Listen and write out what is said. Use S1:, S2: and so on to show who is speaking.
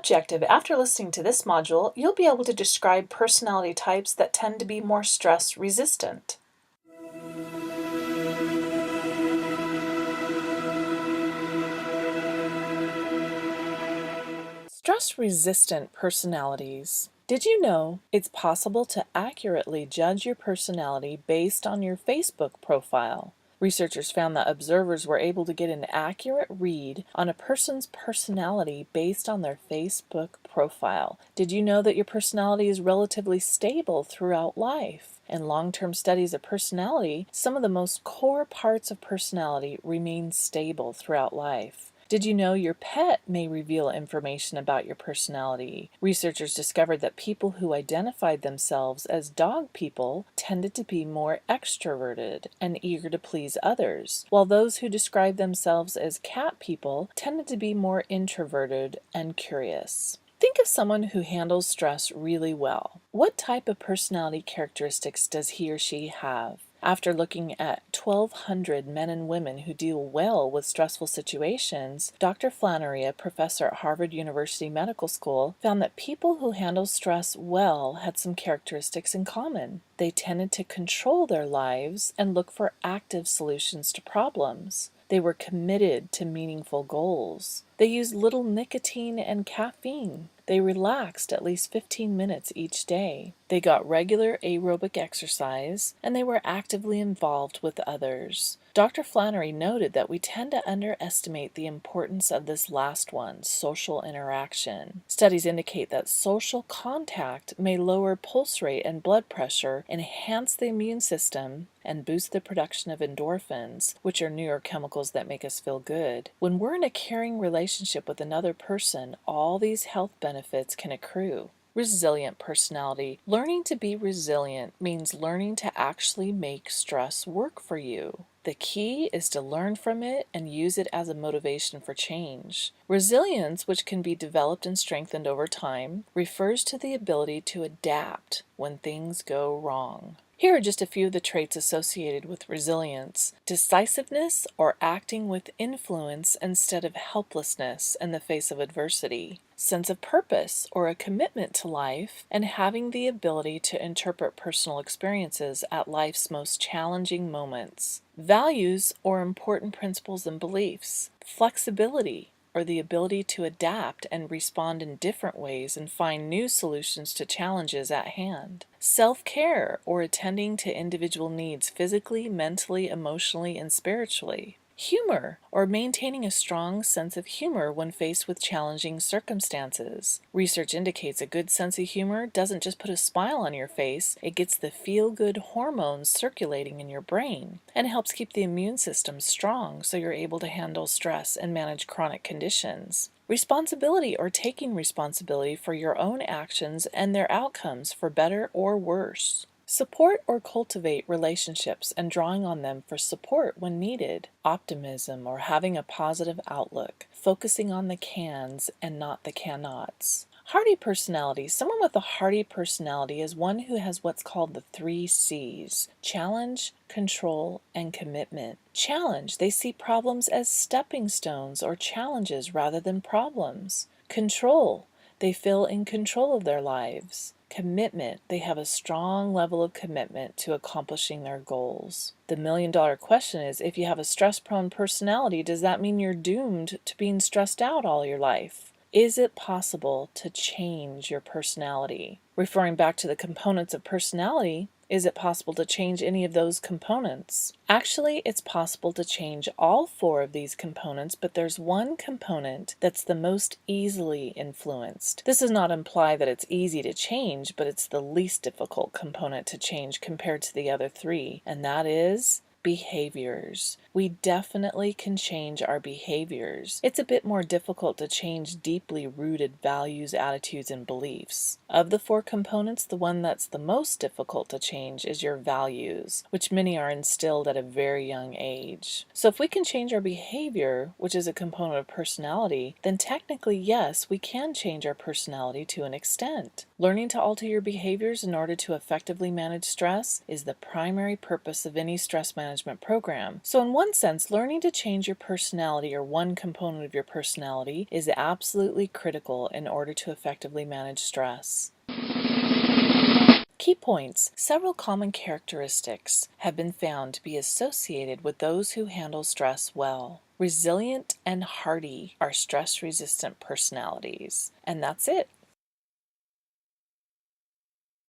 S1: objective, after listening to this module, you'll be able to describe personality types that tend to be more stress resistant. Stress-resistant personalities. Did you know it's possible to accurately judge your personality based on your Facebook profile? Researchers found that observers were able to get an accurate read on a person's personality based on their Facebook profile. Did you know that your personality is relatively stable throughout life? In long-term studies of personality, some of the most core parts of personality remain stable throughout life. Did you know your pet may reveal information about your personality? Researchers discovered that people who identified themselves as dog people tended to be more extroverted and eager to please others, while those who described themselves as cat people tended to be more introverted and curious. Think of someone who handles stress really well. What type of personality characteristics does he or she have? After looking at 1,200 men and women who deal well with stressful situations, Dr. Flannery, a professor at Harvard University Medical School, found that people who handle stress well had some characteristics in common. They tended to control their lives and look for active solutions to problems. They were committed to meaningful goals. They used little nicotine and caffeine. They relaxed at least 15 minutes each day. They got regular aerobic exercise, and they were actively involved with others. Dr. Flannery noted that we tend to underestimate the importance of this last one, social interaction. Studies indicate that social contact may lower pulse rate and blood pressure, enhance the immune system, and boost the production of endorphins, which are neurochemicals that make us feel good. When we're in a caring relationship with another person, all these health benefits can accrue. Resilient personality. Learning to be resilient means learning to actually make stress work for you. The key is to learn from it and use it as a motivation for change. Resilience, which can be developed and strengthened over time, refers to the ability to adapt when things go wrong. Here are just a few of the traits associated with resilience. Decisiveness, or acting with influence instead of helplessness in the face of adversity. Sense of purpose, or a commitment to life, and having the ability to interpret personal experiences at life's most challenging moments. Values, or important principles and beliefs. Flexibility, or the ability to adapt and respond in different ways and find new solutions to challenges at hand. Self-care, or attending to individual needs physically, mentally, emotionally, and spiritually. Humor, or maintaining a strong sense of humor when faced with challenging circumstances. Research indicates a good sense of humor doesn't just put a smile on your face, it gets the feel-good hormones circulating in your brain and helps keep the immune system strong so you're able to handle stress and manage chronic conditions. Responsibility, or taking responsibility for your own actions and their outcomes for better or worse. Support or cultivate relationships and drawing on them for support when needed. Optimism, or having a positive outlook, focusing on the cans and not the cannots. Hearty personality. Someone with a hearty personality is one who has what's called the 3 C's: challenge, control, and commitment. Challenge. They see problems as stepping stones or challenges rather than problems. Control. They feel in control of their lives. Commitment. They have a strong level of commitment to accomplishing their goals. The million-dollar question is, if you have a stress-prone personality, does that mean you're doomed to being stressed out all your life? Is it possible to change your personality? Referring back to the components of personality, is it possible to change any of those components? Actually, it's possible to change all 4 of these components, but there's one component that's the most easily influenced. This does not imply that it's easy to change, but it's the least difficult component to change compared to the other 3, and that is behaviors. We definitely can change our behaviors. It's a bit more difficult to change deeply rooted values, attitudes, and beliefs. Of the 4 components, the one that's the most difficult to change is your values, which many are instilled at a very young age. So if we can change our behavior, which is a component of personality, then technically, yes, we can change our personality to an extent. Learning to alter your behaviors in order to effectively manage stress is the primary purpose of any stress management management program. So in one sense, learning to change your personality or one component of your personality is absolutely critical in order to effectively manage stress. Key points. Several common characteristics have been found to be associated with those who handle stress well. Resilient and hardy are stress-resistant personalities. And that's it.